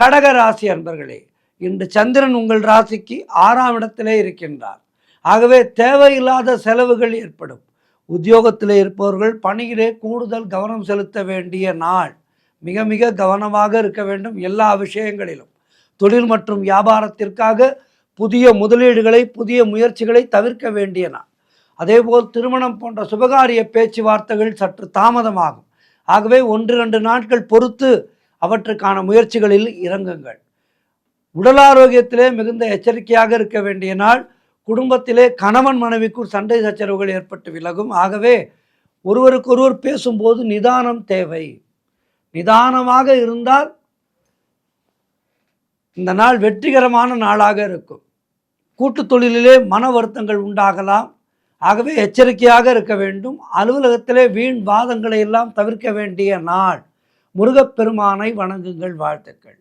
கடக ராசி அன்பர்களே, இன்று சந்திரன் உங்கள் ராசிக்கு 6ஆம் இடத்திலே இருக்கின்றார். ஆகவே தேவையில்லாத செலவுகள் ஏற்படும். உத்தியோகத்திலே இருப்பவர்கள் பணியிலே கூடுதல் கவனம் செலுத்த வேண்டிய நாள். மிக மிக கவனமாக இருக்க வேண்டும் எல்லா விஷயங்களிலும். தொழில் மற்றும் வியாபாரத்திற்காக புதிய முதலீடுகளை, புதிய முயற்சிகளை தவிர்க்க வேண்டிய நாள். அதேபோல் திருமணம் போன்ற சுபகாரிய பேச்சுவார்த்தைகள் சற்று தாமதமாகும். ஆகவே 1-2 நாட்கள் பொறுத்து அவற்றுக்கான முயற்சிகளில் இறங்குங்கள். உடல் ஆரோக்கியத்திலே மிகுந்த எச்சரிக்கையாக இருக்க வேண்டிய நாள். குடும்பத்திலே கணவன் மனைவிக்குள் சண்டை சச்சரவுகள் ஏற்பட்டு விலகும். ஆகவே ஒருவருக்கொருவர் பேசும்போது நிதானம் தேவை. நிதானமாக இருந்தால் இந்த நாள் வெற்றிகரமான நாளாக இருக்கும். கூட்டு தொழிலிலே மன வருத்தங்கள் உண்டாகலாம். ஆகவே எச்சரிக்கையாக இருக்க வேண்டும். அலுவலகத்திலே வீண் வாதங்களை எல்லாம் தவிர்க்க வேண்டிய நாள். முருகப்பெருமானை வணங்குங்கள். வாழ்த்துக்கள்.